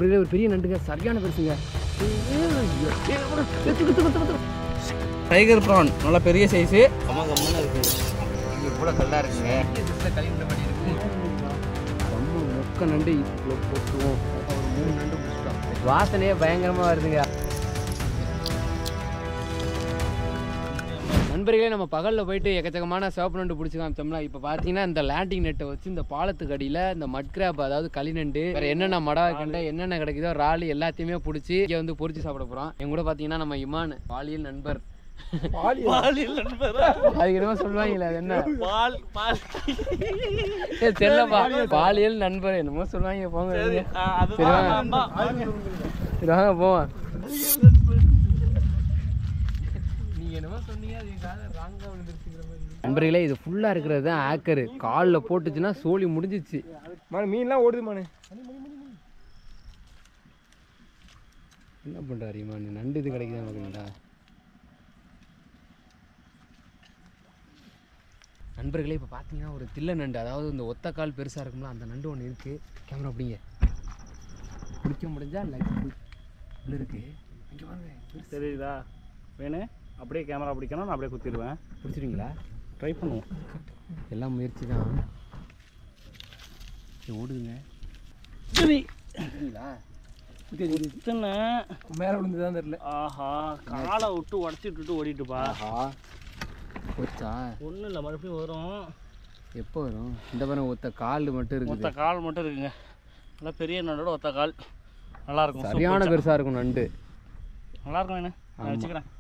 ஒரு பெரிய நண்டுங்க, சரியான பெருசுங்க. டைகர் ப்ரான் நல்ல பெரிய சைஸு. கம்மன்னு இருக்குது. இங்கே கூட கல்லாக இருக்குங்க. கழிந்த மாதிரி இருக்கு. ரொம்ப மொக்க நண்டு இவ்வளோ போட்டுருவோம். ஒரு 3 நண்டு பிடிச்சிட்டோம். வாசனையே பயங்கரமாக வருதுங்க. நண்பர்களே, நம்ம பகலில் போயிட்டு எக்கச்சக்கமான சிவப்பு நண்டு பிடிச்சி காமிச்சோம்னா, இப்போ பார்த்தீங்கன்னா இந்த லேண்டிங் நெட்டை வச்சு இந்த பாலத்துக்கு அடியில் இந்த மட் கிராப், அதாவது களிநண்டு, வேறு என்னென்ன மடா கண்டை என்னென்ன கிடைக்குதோ ராலி எல்லாத்தையுமே பிடிச்சி இங்கே வந்து பொறிச்சு சாப்பிட போகிறோம். எங்க கூட பார்த்தீங்கன்னா நம்ம இமான், பாலியல் நண்பர். அதுக்கு என்னமோ சொல்லுவாங்களே, அது என்ன தெரியலப்பா, பாலியல் நண்பர் என்னமோ சொல்லுவாங்க. போங்க சரி வாங்க போவோம். நண்பர்களே, இது ஃபுல்லாக இருக்கிறது தான் ஆக்கரு. காலில் போட்டுச்சுன்னா சோழி முடிஞ்சிச்சு. மீன்லாம் ஓடுது மானு. என்ன பண்ணுறாரு மானு? நண்டு இது கிடைக்குதா நமக்குண்டா? நண்பர்களே, இப்போ பார்த்தீங்கன்னா ஒரு தில்லை நண்டு, அதாவது இந்த ஒத்த கால் பெருசாக இருக்கும்ல, அந்த நண்டு ஒன்று இருக்குது. கேமரா அப்படிங்க பிடிக்க முடிஞ்சா லைக் உள்ள இருக்கு. இங்கே வாங்க, தெரியுதா வேணும்? அப்படியே கேமரா பிடிக்கணும், நான் அப்படியே குத்திடுவேன். பிடிச்சிருங்களா? ட்ரை பண்ணுவோம். எல்லாம் முயற்சி தான். ஓடுதுங்க. சரிங்களா? மேலே விழுந்து தான் தெரியல. ஆஹா, காலை விட்டு உடச்சி விட்டுட்டு ஓடிட்டுப்பா. ஆஹா, போச்சா? ஒன்றும் இல்லை, மறுபடியும் வரும். எப்போ வரும்? இந்த பாருங்க, ஒத்த கால் மட்டும் இருக்கு. ஒத்த கால் மட்டும் இருக்குங்க. நல்லா பெரிய நண்டோட ஒத்த கால் நல்லாயிருக்கும். சரியான பெருசாக இருக்கும் நண்டு. நல்லாயிருக்கும் வேணும், நான் வச்சுக்கிறேன்.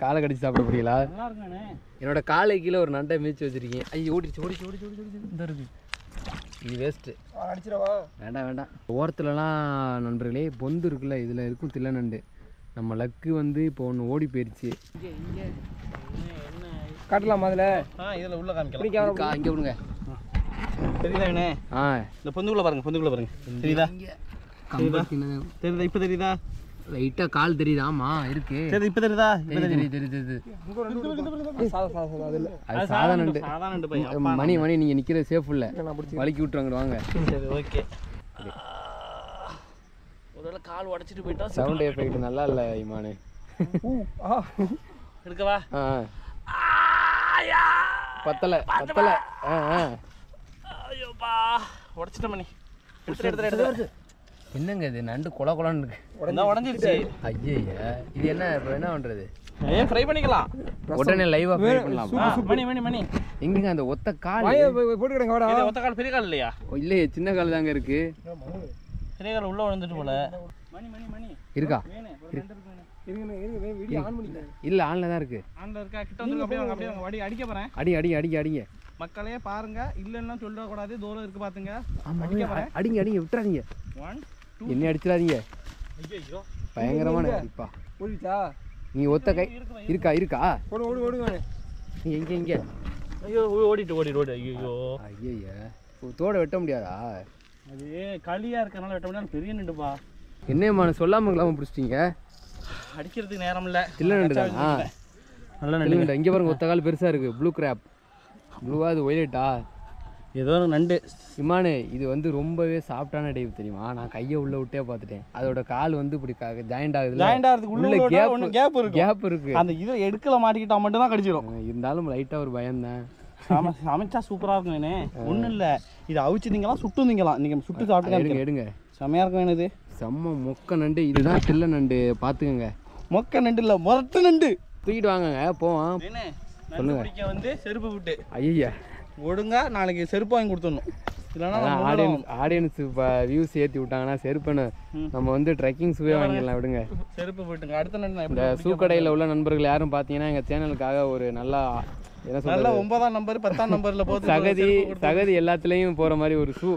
காலை கடிச்சு சாப்பிட முடியல. நல்லா இருக்குண்ணே. என்னோட காலை கீழே ஒரு நண்டை மீச்சு வச்சிருக்கீங்க. ஐயோ, ஓடிச்சு இந்த இருக்கு. இது வேஸ்ட்டு. அடிச்சிடவா? வேண்டாம் வேண்டாம். ஓரத்துலலாம் நண்பர்களே பொந்து இருக்குல்ல, இதில் இருக்கும் தில்லை நண்டு. நம்ம லக்கு வந்து இப்போ ஒன்று ஓடி போயிடுச்சு. இங்கே காட்டலாமா அதில்? இதில் உள்ள காமிக்கலாம். இங்கே விடுங்க. தெரியுதா வேணே? இந்த பொந்துக்குள்ளே பாருங்க, பொந்துக்குள்ளே பாருங்க. தெரியுதா? தெரியுதா? இப்போ தெரியுதா? லைட்டாக கால் தெரியுது. ஆமாம் இருக்கு. சரி, இப்போ தெரியுதா? தெரியுது. அது சாதா நண்டு. மணி நீங்கள் நிற்கிறது சேஃப் இல்லை, வலிக்கி விட்டுருவாங்க. வாங்க. சரி, ஓகே. ஒருவேளை கால் உடச்சிட்டு போயிட்டா சவுண்ட் எஃபெக்ட் நல்லா இல்லை இமானு. இருக்கவா? பத்தலை. ஐயோப்பா, உடச்சிட்ட மணி. எடுத்து என்னங்க இது? நண்டு கொலான்னு இருக்கு. உடஞ்சிருச்சு. ஐயா, இது என்ன இப்போ என்ன பண்ணுறது? ஃப்ரை பண்ணிக்கலாம். உடனே லைவாக ஃப்ரை பண்ணலாம். மணி எங்கங்க அந்த ஒத்த கால் போட்டுக்கிடுங்க. ஒத்த கால் பெரிய கால் இல்லையா? இல்லையே, சின்ன கால் தாங்க இருக்கு. பெரிய கால் உள்ள விழுந்துட்டு போல. மணி இருக்கா? இல்ல, ஆன்ல தான் இருக்கு. ஆன்ல இருக்கா? கிட்ட வந்து அப்படியே வாங்க. அடிக்க போறேன். அடிங்க மக்களே பாருங்க, இல்லன்னா சொல்ல கூடாது. தூரம் இருக்கு பாத்துங்க. அடிங்க விட்டுறாதீங்க. 1 2 என்ன அடிச்சிடாதீங்க. ஐயோ, பயங்கரமான அடிப்பா. ஓடிச்சா? நீ ஒத்த கை இருக்கா? ஓடு. நீ எங்க? ஐயோ, ஓடிட்டு. ஐயா, தோட வெட்ட முடியாதா? அது களியா இருக்கறனால வெட்ட முடியாது. பெரிய நண்டுப்பா. என்னையமான சொல்லாம பிடிச்சிட்டீங்க. அடிக்கிறதுக்கு நேரம் இல்ல. தில்லை நண்டு தான். நல்ல நண்டு. இங்க பாருங்க, ஒத்த கால் பெருசா இருக்கு. Blue crab. ப்ளூவா? அது ஒயிலட்டா? ஏதோ நண்டு. இமானு, இது வந்து ரொம்பவே சாஃப்டான டைப் தெரியுமா? நான் கையை உள்ள விட்டே பார்த்துட்டேன். அதோட கால் வந்து இப்படி ஜாயிண்ட் ஆகுதுக்கு உள்ள கேப் இருக்கு. அந்த இதை எடுக்கல மாட்டிக்கிட்டா மட்டும் தான் கடிச்சிடும். இருந்தாலும் லைட்டா ஒரு பயம் தான். சமைச்சா சூப்பரா இருக்கும் வேணே. ஒன்றும் இல்லை, இது அவிச்சுதீங்களா சுட்டுந்தீங்களா? நீங்கள் சுட்டு சாப்பிட்டு எடுங்க. செம்மையாக இருக்கும் வேணும். இது செம்ம மொக்க நண்டு. இதுதான் தில்லை நண்டு, பார்த்துக்கோங்க. மொக்க நண்டு இல்லை, முரட்டு நண்டு. தூக்கிட்டு வாங்கங்க, போவோம். சொல்லுங்க. வந்து செருப்பு விட்டு ஐயா ஒடுங்க, நாளைக்கு செருப்பு வாங்கி கொடுத்துடணும். இல்லைன்னா ஆடியன்ஸ் வியூஸ் ஏற்றி விட்டாங்கன்னா செருப்புன்னு நம்ம வந்து ட்ரெக்கிங் ஷூவே வாங்கிடலாம். விடுங்க, செருப்பு போயிட்டுங்க. அடுத்த நண்டு இந்த ஷூ கடையில் உள்ள நண்பர்கள் யாரும் பார்த்தீங்கன்னா எங்கள் சேனலுக்காக ஒரு நல்லா என்ன சொல்ல 9ஆம் நம்பர் 10ஆம் நம்பரில் போட்டு சகதி எல்லாத்துலேயும் போகிற மாதிரி ஒரு ஷூ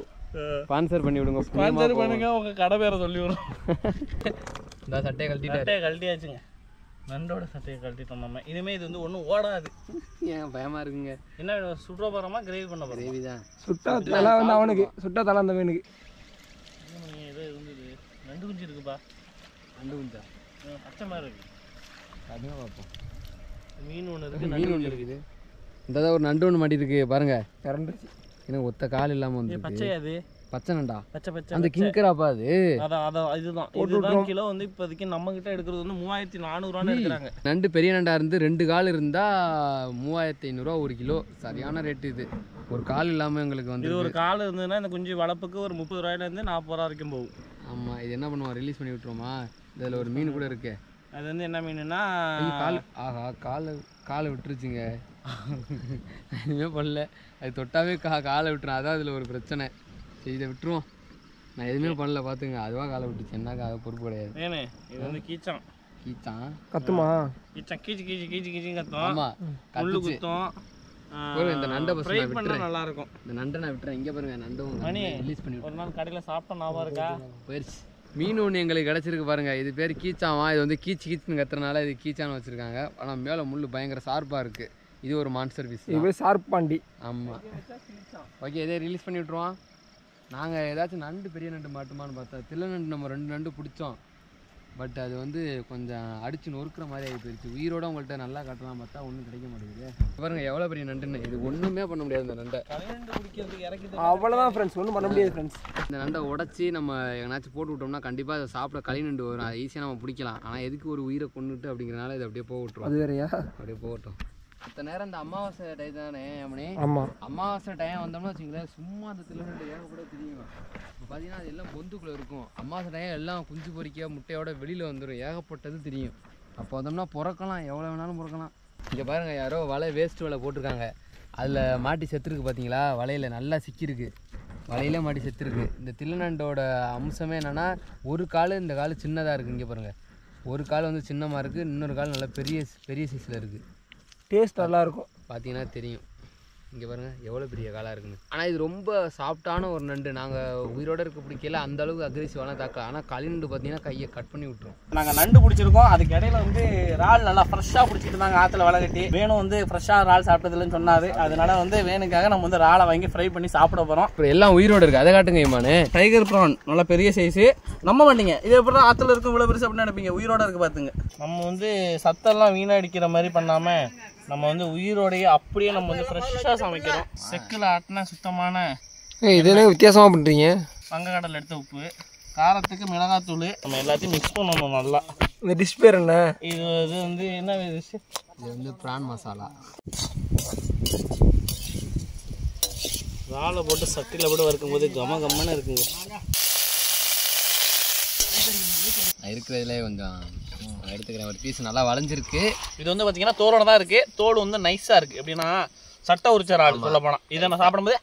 ஸ்பான்சர் பண்ணி விடுங்க. ஸ்பான்சர் பண்ணுங்க, உங்கள் கடை பேரை சொல்லி விடும். இந்த சட்டையை கழட்டியாச்சுங்க. நண்டோட சட்டையை கழட்டிட்டோம் நம்ம. இனிமேல் இது வந்து ஒன்றும் ஓடாது. ஏன் பயமாக இருக்குங்க? என்ன சுற்ற போகிறோமா? கிரேவி பண்ண போகிறோம். கிரேவி தான். சுட்டா தலை வந்து அவனுக்கு, சுட்டா தலை அந்த மீனுக்கு. ஏதோ இருந்தது. நண்டு குஞ்சு இருக்குப்பா. நண்டு குஞ்சா? பச்சை மாதிரி இருக்கு. அதுதான் பார்ப்போம். மீன் ஒன்று இருக்குது, மீன் ஒன்று இருக்குது. இந்த ஒரு நண்டு ஒன்று மாட்டி இருக்கு பாருங்க. திறந்துருச்சு. எனக்கு ஒத்த கால் இல்லாமல் வந்து பச்சை. அது பச்சை நண்டா பச்சை பச்சை அந்த கிங் கிராப்பா அது? அதான் இதுதான் கிலோ வந்து இப்போதைக்கு நம்ம கிட்ட எடுக்கிறது வந்து 3400 எடுக்கிறாங்க. நண்டு பெரிய நண்டா இருந்து 2 கால் இருந்தா 3500 1 கிலோ. சரியான ரேட்டு இது. ஒரு கால் இல்லாமல் எங்களுக்கு வந்து இது ஒரு கால் இருந்ததுன்னா இந்த குஞ்சு வளர்ப்புக்கு ஒரு 30 ரூபாயிலேருந்து 40 ரூபா வரைக்கும் போகும். ஆமாம், இது என்ன பண்ணுவோம், ரிலீஸ் பண்ணி விட்டுருவோமா? இதில் ஒரு மீன் கூட இருக்கு. அது வந்து என்ன மீனுன்னா கால். ஆஹா, காலை விட்டுருச்சுங்க. எதுவுமே பண்ணல, அது தொட்டாவே காலை விட்டுரும். அதான் அதில் ஒரு பிரச்சனை. சரி, இதை விட்டுருவோம். நான் எதுவுமே பண்ணல, பார்த்துங்க. அதுவாக காலை விட்டுச்சு. என்ன பொறுப்பு கிடையாது. ஏன்னு இது வந்து கீச்சான் கத்துமா? கீச்சான் கீச்சு கத்தும். ஆமாம், முள்ளு குத்தும். இந்த நண்டை ஃப்ரை பண்ணா நல்லா இருக்கும். இந்த நண்டை நான் விட்டுறேன். இங்கே பாருங்க, நண்டும் ரிலீஸ் பண்ணி ஒரு நாள் கடையில் சாப்பிட்டா ஞாபகம் இருக்கா? போயிடுச்சு. மீன் ஒன்று எங்களுக்கு கிடச்சிருக்கு பாருங்க. இது பேர் கீச்சாவா. இது வந்து கீச்சுன்னு கத்துறதுனால இது கீச்சான்னு வச்சுருக்காங்க. ஆனால் மேலே முள் பயங்கர ஷார்ப்பாக இருக்குது. இது ஒரு மான்ஸ்டர் பீஸ். இது ஷார்ப் பாண்டி. ஆமாம், ஓகே, இதே ரிலீஸ் பண்ணி விட்ருவோம். நாங்கள் ஏதாச்சும் நண்டு பெரிய நண்டு மாட்டுமான்னு பார்த்தா தில்லை நண்டு நம்ம 2 நண்டு பிடிச்சோம். பட் அது வந்து கொஞ்சம் அடிச்சு நொறுக்கிற மாதிரி ஆகி போயிடுச்சு. உயிரோட உங்கள்கிட்ட நல்லா காட்டலாம் பார்த்தா ஒன்றும் கிடைக்க மாட்டேங்குது. பாருங்க எவ்வளோ பெரிய நண்டுன்னு. இது ஒன்றுமே பண்ண முடியாது. இந்த நண்டை அவ்வளோதான் ஃப்ரெண்ட்ஸ், ஒன்றும் பண்ண முடியாது ஃப்ரெண்ட்ஸ். இந்த நண்டை உடச்சி நம்ம எங்கனாச்சும் போட்டு விட்டோம்னா கண்டிப்பாக அதை சாப்பிட களி நண்டு வரும். ஈஸியாக நம்ம பிடிக்கலாம். ஆனால் எதுக்கு ஒரு உயிரை கொண்டுட்டு அப்படிங்கிறனால இதை அப்படியே போக விட்டுருவோம். அது வேறையா? அப்படியே போகட்டும். மற்ற நேரம் இந்த அமாவாசை டைம் தானே அம்மனே? ஆமாம், அமாவாசை டைம் வந்தோம்னா வச்சுங்களேன், சும்மா அந்த தில்லை நண்டு ஏகப்பட தெரியும். இப்போ பார்த்தீங்கன்னா அது எல்லாம் பொந்துக்குள்ளே இருக்கும். அமாவாசை டைம் எல்லாம் குஞ்சு பொறிக்க முட்டையோட வெளியில் வந்துடும். ஏகப்பட்டது தெரியும். அப்போ வந்தோம்னா பிறக்கலாம், எவ்வளோ வேணாலும் பிறக்கலாம். இங்கே பாருங்கள், யாரோ வலை வேஸ்ட் வலை போட்டிருக்காங்க. அதில் மாட்டி செத்துருக்கு பார்த்தீங்களா? வலையில் நல்லா சிக்கிருக்கு. வலையிலே மாட்டி செத்துருக்கு. இந்த தில்லை நண்டோட அம்சமே என்னென்னா, ஒரு கால் இந்த கால் சின்னதாக இருக்குது. இங்கே பாருங்கள், ஒரு கால் வந்து சின்னமாக இருக்குது, இன்னொரு கால் நல்லா பெரிய சைஸில் இருக்குது. டேஸ்ட் நல்லாயிருக்கும். பார்த்தீங்கன்னா தெரியும். இங்கே பாருங்கள் எவ்வளோ பெரிய காலாக இருக்குன்னு. ஆனால் இது ரொம்ப சாஃப்டான ஒரு நண்டு. நாங்கள் உயிரோடு இருக்க பிடிக்கல, அந்த அளவுக்கு அக்ரெசிவான தாக்கல். ஆனால் களி நண்டு பார்த்தீங்கன்னா கையை கட் பண்ணி விட்டுரும். நாங்கள் நண்டு பிடிச்சிருக்கோம். அதுக்கு இடையில வந்து இறால் நல்லா ஃப்ரெஷ்ஷாக பிடிச்சிட்டு இருந்தாங்க ஆற்றுல வலை கட்டி. வேணும் வந்து ஃப்ரெஷ்ஷாக இறால் சாப்பிட்டதில்லன்னு சொன்னார். அதனால வந்து வேணுக்காக நம்ம வந்து இறாலை வாங்கி ஃப்ரை பண்ணி சாப்பிட போகிறோம். அப்புறம் எல்லாம் உயிரோடு இருக்குது. அதை காட்டுங்க இம்மானு. டைகர் ப்ரான் நல்லா பெரிய சைஸு. நம்ப மாட்டீங்க, இது எப்படி ஆற்றுல இருக்கும் இவ்வளோ பெருசு அப்படின்னு நினைப்பீங்க. உயிரோட இருக்குது பார்த்துங்க. நம்ம வந்து சத்தெல்லாம் வீணடிக்கிற மாதிரி பண்ணாமல் நம்ம வந்து உயிரோடையே அப்படியே நம்ம வந்து ஃப்ரெஷ்ஷாக சமைக்கிறோம். செக்கில் ஆட்டினா சுத்தமான. இது என்ன வித்தியாசமாக பண்ணுறீங்க? வங்கக்கடலை எடுத்த உப்பு, காரத்துக்கு மிளகாத்தூள், நம்ம எல்லாத்தையும் மிக்ஸ் பண்ணணும் நல்லா. இந்த டிஷ் பேர் என்ன? இது வந்து என்ன டிஷ்? இது வந்து ப்ரான் மசாலா. இறாலை போட்டு சட்டியில் கூட வறுக்கும்போது கம்மன்னு இருக்குங்க. இருக்கிறதுலே கொஞ்சம் எடுத்துக்கிறேன். ஒரு பீஸ் நல்லா வளைஞ்சிருக்கு. இது வந்து பார்த்தீங்கன்னா தோலோட தான் இருக்குது. தோல் வந்து நைஸாக இருக்குது. எப்படின்னா சட்டை உரிச்ச இறால் சொல்ல போனால். இதை நான் சாப்பிடும்போது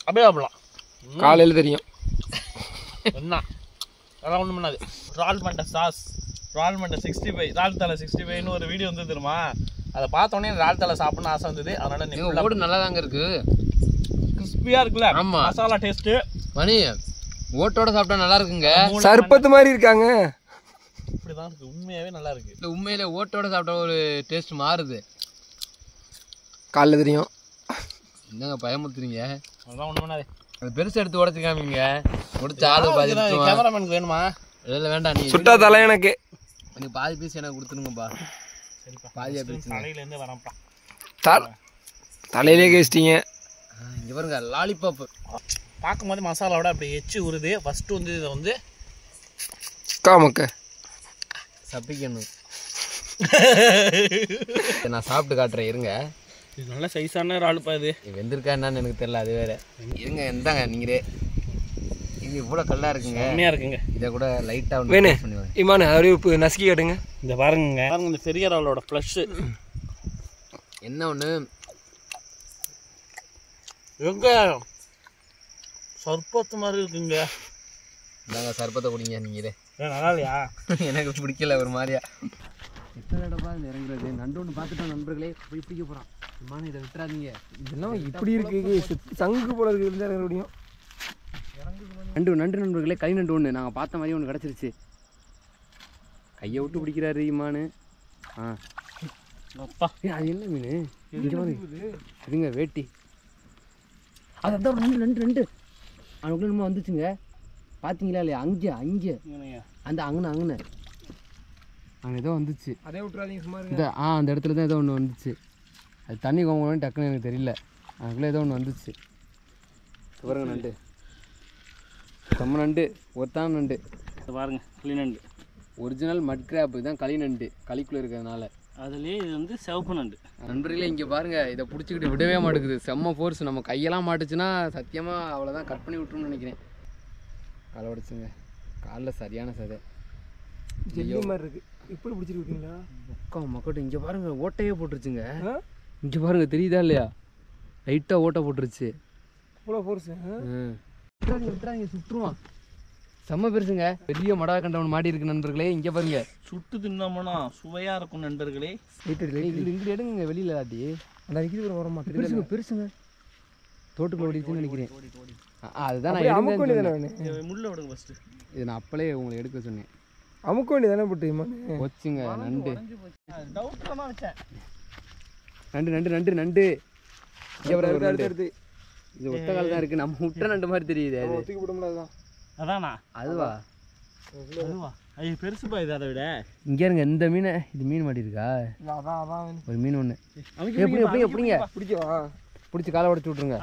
அப்படியே சாப்பிடலாம். காலையில் தெரியும் என்ன அதெல்லாம் ஒன்றும் பண்ணாது. இறால் மண்டை சாஸ், இறால் மண்டை 65, இறால் தலை 65ன்னு ஒரு வீடியோ வந்து தெரியுமா? அதை பார்த்தோன்னே இறால் தலை சாப்பிட்ணுன்னு ஆசை வந்தது. அதனால நீங்கள் ஓடு நல்லா தாங்க இருக்குது. கிறிஸ்பியாக இருக்குல்ல? ஆமாம், மசாலா டேஸ்ட்டு. மணி ஓட்டோட சாப்பிட்டா நல்லா இருக்குங்க. சர்பத்து மாதிரி இருக்காங்க. இப்படிதான் இருக்கு, உண்மையாவே நல்லா இருக்கு. இல்லை, உண்மையிலே ஓட்டோட சாப்பிட்டா ஒரு டேஸ்ட் மாறுது. காலைல தெரியும். என்னங்க பயமுறுத்துறீங்க? அதெல்லாம் ஒன்றும் பண்ணாது. அது பெருசு எடுத்து உடச்சு காமிங்க. உடச்சு ஆளு பாதி. கேமராமேனுக்கு வேணுமா? இல்லை வேண்டாம், நீ சுட்டா தலை எனக்கு. எனக்கு பாதி பீஸ் எனக்கு கொடுத்துருங்கப்பா. சரிப்பா, பாதியாக பீஸ் தலையிலேருந்து வரப்பா. தலையிலே கேச்சிட்டீங்க. இங்கே பாருங்க, லாலிபாப் பார்க்கும்போது மசாலாவோட அப்படி எச்சு உருது. ஃபஸ்ட்டு வந்து இதை வந்து காமக்க சப்பிக்கணும். நான் சாப்பிட்டு காட்டுறேன் இருங்க. இது நல்ல சைஸான இறாலுப்பா. இது வெந்திருக்கா என்னன்னு எனக்கு தெரியல, அது வேற. இருங்க, இருந்தாங்க நீங்களே. இது இவ்வளோ கல்லாக இருக்குங்க, உண்மையாக இருக்குங்க. இதை கூட லைட்டாக வேணும் இமானு அப்படியே நசுக்கி காட்டுங்க. இந்த பாருங்க, இந்த பெரிய இறாலோட ஃப்ளஷ்ஷு என்ன ஒன்று எங்க சர்பத்து மாதிரி இருக்குங்க. இந்தாங்க சர்பத்தை குடிங்க நீங்களே. நல்லா இல்லையா? எனக்கு பிடிக்கல, ஒரு மாதிரியா. எத்தனை தடவை இறங்குறது? நண்டு ஒன்று பார்த்துட்டோம் நண்பர்களே, போய் பிடிக்க போகிறான். இம்மானு இதை விட்டுறாதீங்க. இதெல்லாம் இப்படி இருக்கு, சங்கு போல இருக்கு. இறங்க முடியும். நண்டு நண்பர்களே, கை நண்டு ஒன்று நாங்கள் பார்த்த மாதிரி ஒன்று கிடச்சிருச்சு. கையை விட்டு பிடிக்கிறாரு இம்மானு. அப்பா, அது என்ன மீன்? இதுங்க வேட்டி. அதான் ரெண்டு அவனுக்குள்ள நம்ம வந்துச்சுங்க. பார்த்தீங்களா இல்லையா? அங்கே அந்த அங்கே ஏதோ வந்துச்சு. அதே விட்டுறாதீங்க சும்மா. இந்த அந்த இடத்துல தான் ஏதோ ஒன்று வந்துச்சு. அது தண்ணி கோங்கணும்னு டக்குன்னு எனக்கு தெரியல. அதுக்குள்ளே ஏதோ ஒன்று வந்துச்சு. பாருங்க நண்டு. செம்ம நண்டு ஒருத்தான நண்டு பாருங்க களிநண்டு ஒரிஜினல் மட் கிராப் தான் களிநண்டு களிக்குள்ளே இருக்கிறதுனால. அதுலேயே இது வந்து சிவப்பு நண்டு. நண்பர்களே இங்கே பாருங்கள், இதை பிடிச்சிக்கிட்டு விடவே மாட்டேங்குது. செம்ம ஃபோர்ஸ். நம்ம கையெல்லாம் மாட்டுச்சுன்னா சத்தியமாக அவ்வளோதான், கட் பண்ணி விட்டுருன்னு நினைக்கிறேன். காலை உடச்சுங்க, காலில் சரியான சதை ஜெல்லி மாதிரி இருக்குது. எப்படி பிடிச்சிருக்கீங்களா மக்கட்டும்? இங்கே பாருங்கள், ஓட்டையே போட்டுருச்சுங்க. இங்கே பாருங்கள், தெரியுதா இல்லையா? லைட்டாக ஓட்டை போட்டுருச்சு. இவ்வளோ ஃபோர்ஸு. விட்டுறாங்க, சுற்றுவான். செம்ம பெருசுங்க, பெரிய மடா கண்டவன் மாடி இருக்கு நண்பர்களே. இங்கே பாருங்க, சுட்டு தின்னோம்னா சுவையாக இருக்கும் நண்பர்களே. இங்கிட்டு எடுங்க வெளியில் ஆட்டி. அந்த விற்கிது வர மாட்டேன். பெருசுங்க பெருசுங்க, தோட்டுக்குள்ள ஓடிச்சுன்னு நினைக்கிறேன். அதுதான் நான் அமுக்க வேண்டியதானே. முள்ள விடுங்க ஃபஸ்ட்டு. இது நான் அப்பளே உங்களை எடுக்க சொன்னேன். அமுக்க வேண்டியதானே போட்டு போச்சுங்க நண்டு. டவுட்டாக தான் வச்சேன். நண்டு நண்டு நண்டு நண்டு. அடுத்து இது ஒத்த கால் தான் இருக்கு. நம்ம முட்டை நண்டு மாதிரி தெரியுது. அது தூக்கி போட முடியாதுதான். அதானா? அதுவா? அதுவா? ஐயோ பெருசுப்பா இது. அதை விட இங்கே இருங்க, இந்த மீன். இது மீன் மாட்டி இருக்கா? அதான் ஒரு மீன் ஒன்று. எப்படிங்க பிடிக்கவா? பிடிச்சி காலை உடச்சி விட்ருங்க,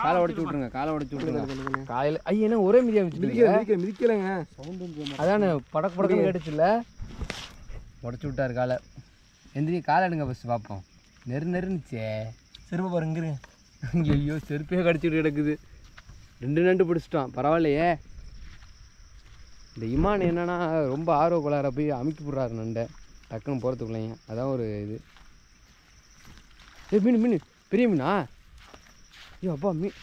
காலை உடச்சி விட்ருங்க, காலை உடச்சி விட்ருங்க. காலையில் ஐயா என்ன ஒரே மீதியாக வச்சுருக்கீங்க? மிதிக்கலைங்க. அதானே படக்கு படக்குன்னு கேட்டுச்சுல்ல. உடச்சி விட்டாரு காலை. எந்திரி, காலை எடுங்க ஃபஸ்ட்டு பார்ப்போம். நெருந்துச்சே. செருப்பை பாருங்க. ஐயோ செருப்பே கடிச்சிட்டு கிடக்குது. 2 நண்டு பிடிச்சிட்டோம், பரவாயில்லையே. இந்த இமான் என்னன்னா ரொம்ப ஆர்வ கோளாற போய் அமுக்கி போடுறாரு நண்டை டக்குன்னு போகிறதுக்குள்ளைங்க. அதான் ஒரு இது. மீன் மீன் பெரிய மீனா? ஐயோ அப்பா மீன்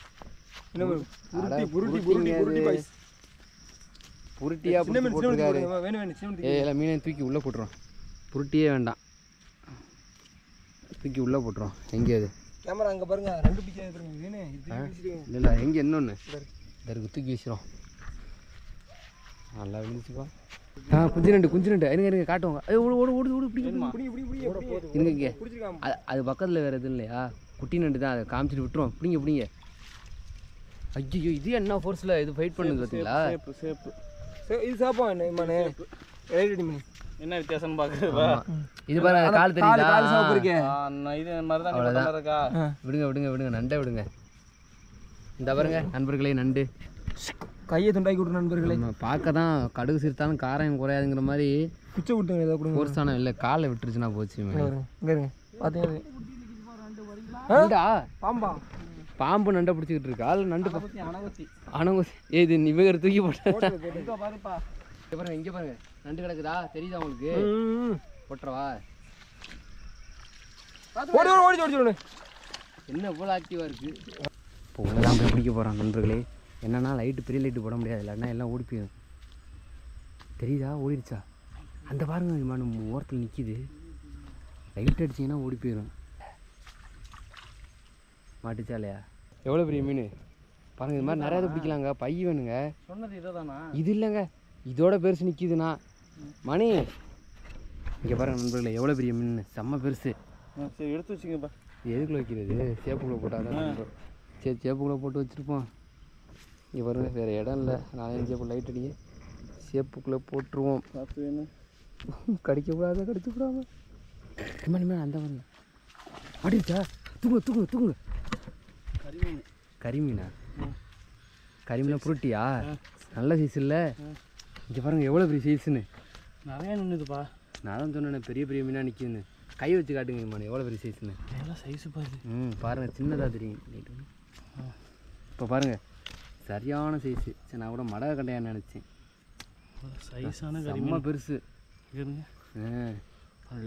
புருட்டியா போட்டுருக்காரு. இல்லை மீனை தூக்கி உள்ளே போட்டுரும். புருட்டியே வேண்டாம், தூக்கி உள்ளே போட்டுரும். எங்கே அது? கேமரா அங்கே பாருங்க. 2 பிடிக்காது. இல்லை எங்கே இன்னொன்று இதற்கு தூக்கி வீசிடும். நல்லா விழுந்துச்சுப்பா. குஞ்சு நண்டு இருங்க காட்டுவாங்க. ஓடு ஓடு ஓடு ஓடு இருங்க இங்கே. அது பக்கத்தில் வேறு எதுவும் இல்லையா? குட்டி நண்டு தான், அதை காமிச்சிட்டு விட்டுருவோம். பிடிங்க. ஐயோ இது என்ன ஃபோர்ஸில் இது ஃபைட் பண்ணுது பார்த்தீங்களா? இது சாப்பா என்ன என்ன வித்தியாசம் பார்க்குறதா? இது பாருங்க, கால் தெரியுதா? இது மாதிரி தான் இருக்கா? விடுங்க நண்டை விடுங்க. இந்த பாருங்க நண்பர்களே, நண்டு கையை துண்டாக்கி விட்ரு நண்பர்களே. பார்க்க தான் கடுகு சிரித்தாலும் காரம் குறையாதுங்கிற மாதிரி குச்சை விட்டுங்க. ஏதாவது கொடுங்க. ஃபோர்ஸான இல்லை, காலை விட்டுருச்சுன்னா போச்சு. பார்த்தீங்கன்னா பாம்பா பாம்பு நண்டை பிடிச்சிக்கிட்டு இருக்கா? நண்டு அணங்குத்தி. இது இவங்க தூக்கி போட்டு இங்கே பாருங்க, நண்டு கிடக்குதா? தெரியுதா உங்களுக்கு? போட்டுறவா? என்ன இவ்வளோ ஆக்டிவாக இருக்குது? இப்போ உள்ளதான் போய் பிடிக்க போகிறான் நண்பர்களே. என்னன்னா லைட்டு பெரிய லைட்டு போட முடியாது, இல்லைன்னா எல்லாம் ஓடி போயிடும். தெரியுதா? ஓடிடுச்சா? அந்த பாருங்க விமானம் ஓரத்தில் நிற்கிது. லைட் அடிச்சிங்கன்னா ஓடி போயிடும். மாட்டுச்சா இல்லையா? எவ்வளோ பெரிய மீன் பாருங்கள். இது மாதிரி நிறையா பிடிக்கலாங்க. பை வேணுங்க. சொன்னது இதை தானா? இது இல்லைங்க, இதோட பெருசு நிற்கிதுண்ணா. மணி இங்கே பாருங்கள் நண்பர்களே, எவ்வளோ பெரிய மீன், செம்ம பெருசு. சரி எடுத்து வச்சுங்கப்பா. எதுக்குள்ளே வைக்கிறது? சேப்புக்குள்ளே போட்டால் தான். சரி சேப்புக்குள்ளே போட்டு வச்சுருப்போம். இங்கே பாருங்க, வேறு இடம் இல்லை. 4-5 சேப்பு லைட் அடிக்க சேப்புக்குள்ளே போட்டுருவோம். பார்த்து வேணும், கடிக்கக்கூடாது, கடிச்சுக்கூடாது. இனிமேல் அந்த பாருங்க அடிச்சா. தூங்க. கரிமீனா? கரிமீனா புருட்டியா? நல்ல சைஸ் இல்லை. இங்கே பாருங்கள் எவ்வளோ பெரிய சைஸுன்னு. நிறையா நின்றுதுப்பா. நான் தான் சொன்னேன் பெரிய பெரிய மீனாக நிற்கிதுன்னு. கை வச்சு காட்டுங்க இம்மானு எவ்வளோ பெரிய சைஸுன்னு. எல்லாம் சைஸு பாரு. பாருங்கள், சின்னதாக தெரியும். இப்போ பாருங்கள் சரியான சைஸு. சரி நான் கூட மடை கண்டையான்னு நினச்சேன். சைஸான ரொம்ப பெருசு.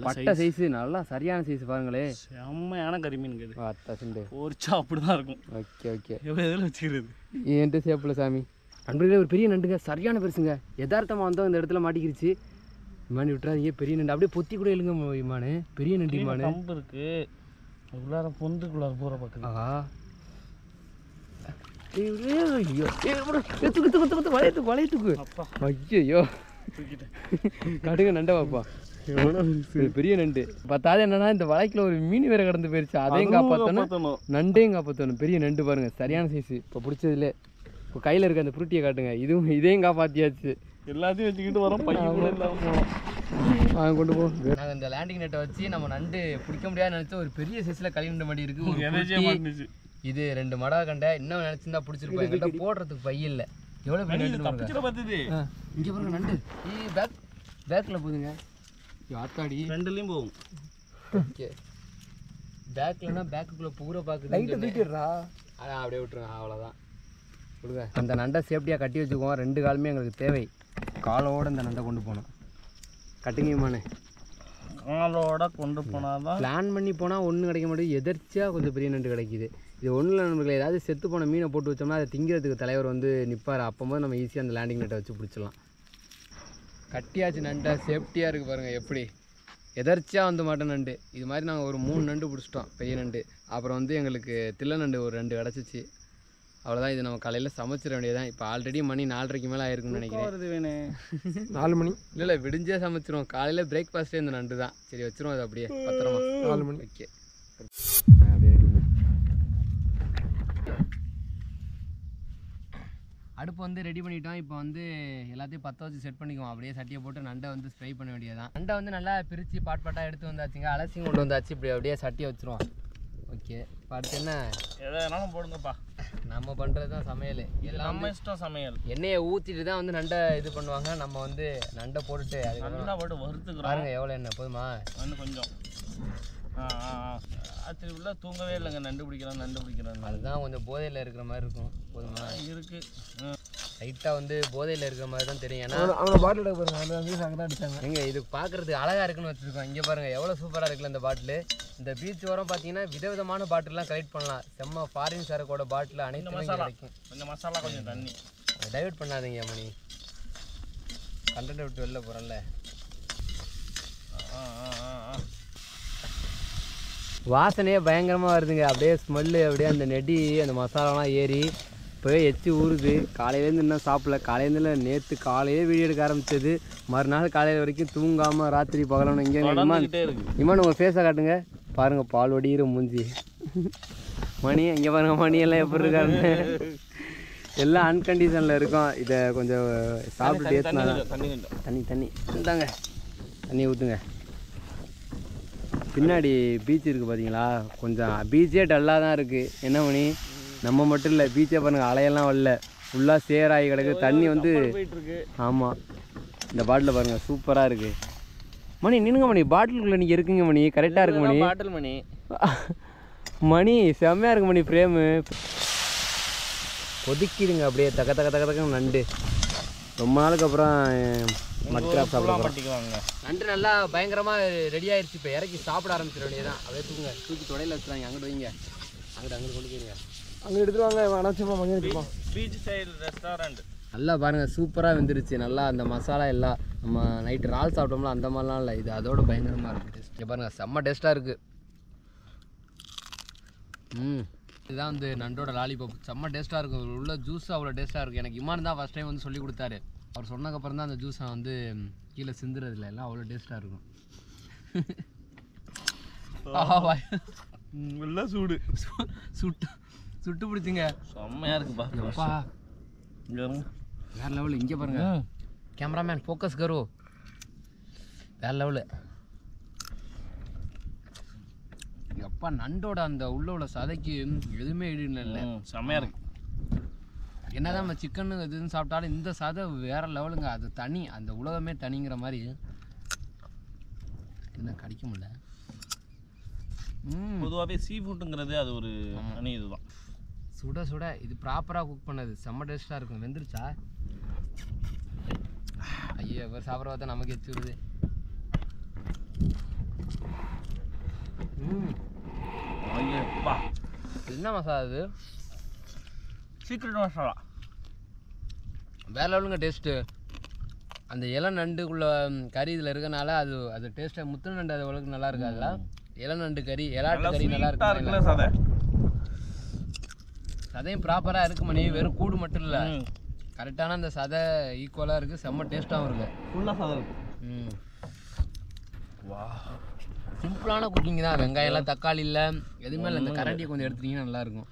பட்டை சைஸு, நல்லா சரியான சைஸ் பாருங்களே. செம்மையான கரிமீன் அத்தாசுண்டு போர்ச்சா அப்படி தான் இருக்கும். ஓகே எவ்வளோ இதில் வச்சுக்கிறது என்கிட்ட சேப்பில் சாமி. நண்பர்களே, ஒரு பெரிய நண்டுங்க, சரியான பெருசுங்க. யதார்த்தமாக வந்தோம் இந்த இடத்துல மாட்டிக்கிருச்சு. இமானு விட்டுறாதீங்க, பெரிய நண்டு அப்படியே பொத்தி கூட எழுங்க இமானு. பெரிய நண்டு இமானு. கம்பு இருக்கு உள்ளார, பொந்துக்குள்ளார போகிற பக்கம். ஆஹா வளையத்துக்கு ஐயோ கடுங்க நண்டை பாப்பா. பெரிய நண்டு பத்தாவது என்னன்னா இந்த வளைக்கில் ஒரு மீன் வேற கடந்து போயிருச்சு. அதையும் காப்பாற்றணும், நண்டையும் காப்பாற்றணும். பெரிய நண்டு பாருங்க, சரியான சைஸு. இப்போ பிடிச்சதுல இப்போ கையில் இருக்க அந்த புருட்டியை காட்டுங்க. இதையும் காப்பாற்றியாச்சு. எல்லாத்தையும் வச்சுக்கிட்டு வரோம். வாங்க கொண்டு போவோம். நாங்கள் இந்த லேண்டிங் நெட்டை வச்சு நம்ம நண்டு பிடிக்க முடியாதுன்னு நினச்சா ஒரு பெரிய சைஸில் கழிவுண்ட மாடி இருக்குது. இது 2 மடா கண்டை. இன்னும் நினச்சிருந்தா பிடிச்சிருப்போம். எங்கள்கிட்ட போடுறதுக்கு பை இல்லை. எவ்வளோ பெரிய நண்டு பாருங்க. தப்பிச்சிட பார்த்தது இங்கே பாருங்க நண்டு. பேக்கில் போகுதுங்க. ஆத்தாடி ரெண்டுலேயும் போகும். ஓகே பேக்லன்னா பேக்குக்குள்ளே பூரா பார்க்குது. லைட்டை தூக்கிடுறா. அதான் அப்படியே விட்டுருங்க, அவ்வளோதான். கொடுங்க. அந்த நண்டை சேஃப்டியாக கட்டி வச்சுக்குவோம். 2 காலுமே எங்களுக்கு தேவை. காலோடு இந்த நண்டை கொண்டு போகணும். கட்டுங்கம்மானே. காலோட கொண்டு போனால் தான் பிளான் பண்ணி போனால் ஒன்றும் கிடைக்க மாட்டேங்குது. எதர்ச்சியாக கொஞ்சம் பெரிய நண்டு கிடைக்கிது. இது ஒன்றும் இல்லை, நம்மளுக்கு ஏதாவது செத்து போன மீனை போட்டு வச்சோம்னா அதை திங்கிறதுக்கு தலைவர் வந்து நிற்பார். அப்போது நம்ம ஈஸியாக அந்த லேண்டிங் நெட்டை வச்சு பிடிச்சிடலாம். கட்டியாச்சு நண்டை, சேஃப்டியாக இருக்குது பாருங்கள் எப்படி. எதர்ச்சியாக வந்து மாட்டோம் நண்டு. இது மாதிரி நாங்கள் ஒரு 3 நண்டு பிடிச்சிட்டோம், பெரிய நண்டு. அப்புறம் வந்து எங்களுக்கு தில்லை நண்டு ஒரு 2 கிடச்சிச்சு. அவ்வளோதான். இது நம்ம காலையில் சமைச்சிட வேண்டியதான். இப்போ ஆல்ரெடி மணி 4:30 மேலே ஆயிருக்குன்னு நினைக்கிறேன். 4 மணி இல்லை விடிஞ்சே சமைச்சிரும். காலையில் பிரேக்ஃபாஸ்ட்டே இந்த நண்டு தான். சரி வச்சிரும் அது அப்படியே பத்திரமா. 4 மணி. ஓகே அடுப்பு வந்து ரெடி பண்ணிட்டோம். இப்போ வந்து எல்லாத்தையும் பற்ற வச்சு செட் பண்ணிக்குவோம். அப்படியே சட்டியை போட்டு நண்டை வந்து ஃப்ரை பண்ண வேண்டியதான். நண்டை வந்து நல்லா பிரித்து பாட்டாக எடுத்து வந்தாச்சுங்க. அலசி கொண்டு வந்தாச்சு. இப்படி அப்படியே சட்டியை வச்சுருவோம். ஓகே இப்போ அடுத்து என்ன? எதை வேணாலும் போடுங்கப்பா. நம்ம பண்ணுறது தான் சமையல். எல்லாம் நம்ம இஷ்டம் சமையல். எண்ணெயை ஊற்றிட்டு தான் வந்து நண்டை இது பண்ணுவாங்க. நம்ம வந்து நண்டை போட்டுட்டு அதுக்கு நல்லா போட்டு வறுத்துக்கிறோம். பாருங்கள் எவ்வளோ எண்ணெய் போதுமா? இன்னும் கொஞ்சம். ராத்திரி உள்ள தூங்கவே இல்லைங்க. நண்டு பிடிக்கிறோம். அதுதான் கொஞ்சம் போதையில் இருக்கிற மாதிரி இருக்கும். போதுமா? இருக்குது. லைட்டாக வந்து போதையில் இருக்கிற மாதிரி தான் தெரியும். ஏன்னா அவனை பாட்டில் எடுக்க பாருங்க. அந்த அங்கே தான் அடித்தாங்க. எங்க இது பார்க்குறதுக்கு அழகாக இருக்குன்னு வச்சுருக்கோம். இங்கே பாருங்கள் எவ்வளோ சூப்பராக இருக்குல்ல இந்த பாட்டில். இந்த பீச் ஓரம் பார்த்தீங்கன்னா விதவிதமான பாட்டிலாம் கலெக்ட் பண்ணலாம். செம்ம ஃபாரின் சரக்கோட பாட்டில் அனைத்து கிடைக்கும். கொஞ்சம் மசாலா, கொஞ்சம் தண்ணி. டைவர்ட் பண்ணாதீங்க மணி. கண்டென்ட் விட்டு வெளில போகிறோம்ல. வாசனையே பயங்கரமாக வருதுங்க. அப்படியே ஸ்மெல்லு, அப்படியே அந்த நெடி அந்த மசாலாலாம் ஏறி இப்போவே எச்சி ஊறுது. காலையிலேருந்து இன்னும் சாப்பிடல. காலையிலேருந்து நேற்று காலையே வீடியோ எடுக்க ஆரம்பிச்சது. மறுநாள் காலையில் வரைக்கும் தூங்காமல் ராத்திரி பகலணும். இங்கே இமான் உங்கள் ஃபேஸை காட்டுங்க. பாருங்கள் பால் வடிகிற மூஞ்சி. மணி இங்கே பாருங்கள், மணி எல்லாம் எப்படி இருக்காருன்னு. எல்லாம் அன்கண்டிஷனில் இருக்கும். இதை கொஞ்சம் சாப்பிட்டு ஏற்றினா தண்ணி இந்தாங்க, தண்ணி ஊற்றுங்க. பின்னாடி பீச் இருக்குது பார்த்தீங்களா? கொஞ்சம் பீச்சே டல்லாக தான் இருக்குது. என்ன மணி, நம்ம மட்டும் இல்லை, பீச்சே பாருங்கள் அலையெல்லாம் வரல, ஃபுல்லாக சேராகி கிடக்கு. தண்ணி வந்து ஆமாம். இந்த பாட்டில் பாருங்கள் சூப்பராக இருக்குது. மணி நின்னுங்க மணி, பாட்டிலுக்குள்ளே நீங்கள் இருக்குங்க மணி. கரெக்டாக இருக்கு மணி. பாட்டில் மணி மணி செம்மையாக இருக்கு மணி. ஃப்ரேமு ஒதுக்கிடுங்க அப்படியே தக்க தக்க தக்க தக்க. நண்டு ரொம்ப நாளுக்கு அப்புறம் மட்கிராப் சாப்பிடுவாங்க. நண்டு நல்லா பயங்கரமாக ரெடி ஆயிடுச்சு. இப்போ இறக்கி சாப்பிட ஆரம்பிச்சிட வேண்டியதான். அப்படியே தூக்குங்க, தூக்கி தொடையில் வச்சுருவாங்க. அங்கிட்டு வைங்க, அங்கிட்டு கொண்டு போயிருங்க. அங்கே எடுத்துருவாங்க. அணைச்சமா மணி எடுத்துப்போம். பீச் சைடு ரெஸ்டாரண்ட் நல்லா பாருங்கள் சூப்பராக வெந்துருச்சு. நல்லா அந்த மசாலா எல்லாம் நம்ம நைட்டு இறால் சாப்பிட்டோம்ல அந்த மாதிரிலாம் இல்லை. இது அதோட பயங்கரமாக இருக்குது டேஸ்ட். இங்கே பாருங்கள் செம்ம டேஸ்ட்டாக இருக்குது. இதுதான் வந்து நண்டோட லாலிபாப். செம்ம டேஸ்ட்டாக இருக்கும். உள்ள ஜூஸ் அவ்வளோ டேஸ்ட்டாக இருக்கும். எனக்கு இமான் தான் ஃபஸ்ட் டைம் வந்து சொல்லி கொடுத்தாரு. அவர் சொன்னதுக்கப்புறம் தான் அந்த ஜூஸ் நான் வந்து கீழே சிந்துறதில்ல. எல்லாம் அவ்வளோ டேஸ்ட்டாக இருக்கும். எல்லாம் சூடு சுட்டு பிடிச்சிங்க. செம்மையாக இருக்குப்பா. வேறு லெவலு. இங்கே பாருங்க கேமராமேன் ஃபோக்கஸ் கரு. வேறு லெவலு. எப்பா நண்டோட அந்த உள்ள சதைக்கு எதுவுமே இல்லை. செம்மையாக இருக்கு. என்னதான் நம்ம சிக்கன் இதுன்னு சாப்பிட்டாலும் இந்த சதை வேற லெவலுங்க. அது தனி, அந்த உலகமே தனிங்கிற மாதிரி. என்ன கடிக்க முடியல. பொதுவாகவே சீ ஃபுட்டுங்கிறது அது ஒரு தனி இதுதான். சுட சுட இது ப்ராப்பராக குக் பண்ணது செம்ம டேஸ்ட்டாக இருக்கும். வெந்துருச்சா? ஐயோ இவர் சாப்பிட்ற பார்த்தா நமக்கு எச்சுடுது. என்ன மசாலா இது? சீக்ரெட் மசாலா. வேற லெவலுங்க டேஸ்ட்டு. அந்த இலை நண்டுக்குள்ள கறி இதில் இருக்கனால அது அது டேஸ்ட்டாக. முத்து நண்டு அது உலகம் நல்லா இருக்காதுல்ல. இலை நண்டு கறி, இலாட்டு கறி நல்லா இருக்கு. சதையும் ப்ராப்பராக இருக்கு மணி. வெறும் கூடு மட்டும் இல்லை, கரெக்டான அந்த சதை ஈக்குவலாக இருக்குது. செம்ம டேஸ்ட்டாகவும் இருக்குது. ஃபுல்லாக சதை இருக்கு. வா சிம்பிளான குக்கிங் தான். வெங்காயம்லாம் தக்காளி இல்லை, எதுவுமே இல்லை. இந்த கரண்டியை கொஞ்சம் எடுத்துட்டிங்கன்னா நல்லாயிருக்கும்.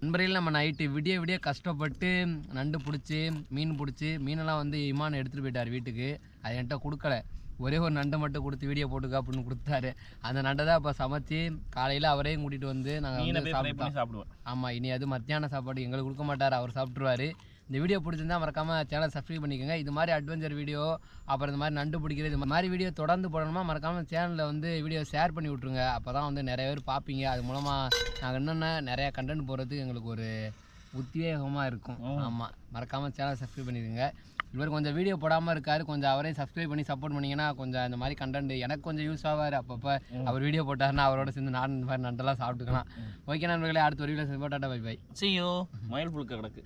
நண்பரையில் நம்ம நைட்டு விடிய விடிய கஷ்டப்பட்டு நண்டு பிடிச்சி மீன் பிடிச்சி மீனெல்லாம் வந்து இமான் எடுத்துகிட்டு போயிட்டார் வீட்டுக்கு. அது என்கிட்ட கொடுக்கல. ஒரே ஒரு நண்டை மட்டும் கொடுத்து வீடியோ போட்டுக்க அப்படின்னு கொடுத்தாரு. அந்த நண்டை தான் இப்போ சமைச்சு காலையில் அவரையும் கூட்டிகிட்டு வந்து நாங்கள் சாப்பிடுவோம். ஆமாம், இனி அது மத்தியான சாப்பாடு எங்களுக்கு கொடுக்க மாட்டார், அவர் சாப்பிட்ருவார். இந்த வீடியோ பிடிச்சிருந்தா மறக்காமல் சேனல் சப்ஸ்கிரைப் பண்ணிக்கோங்க. இது மாதிரி அட்வென்ச்சர் வீடியோ, அப்புறம் இந்த மாதிரி நண்டு பிடிக்கிறது, இந்த மாதிரி வீடியோ தொடர்ந்து போடணுமா மறக்காமல் சேனலில் வந்து வீடியோ ஷேர் பண்ணி விட்ருங்க. அப்போ தான் வந்து நிறைய பேர் பார்ப்பீங்க. அது மூலமாக நாங்கள் என்னென்ன நிறையா கண்டென்ட் போடுறதுக்கு எங்களுக்கு ஒரு உத்வேகமாக இருக்கும். ஆமாம், மறக்காமல் சேனல் சப்ஸ்கிரைப் பண்ணிடுங்க. இவர் கொஞ்சம் வீடியோ போடாமல் இருக்கார், கொஞ்சம் அவரையும் சப்ஸ்கிரைப் பண்ணி சப்போர்ட் பண்ணிங்கன்னா கொஞ்சம் இந்த மாதிரி கண்டென்ட் எனக்கு கொஞ்சம் யூஸ் ஆவார். அப்பப்போ அவர் வீடியோ போட்டாருன்னா அவரோட சேர்ந்து நான் இந்த மாதிரி நண்டெல்லாம் சாப்பிட்டுக்கலாம். ஓகே நண்பர்களே, அடுத்த ஒரு வீடியோ சப்போர்ட்டாக பை பை. See you. மயில் புழுக்க கிடக்கு.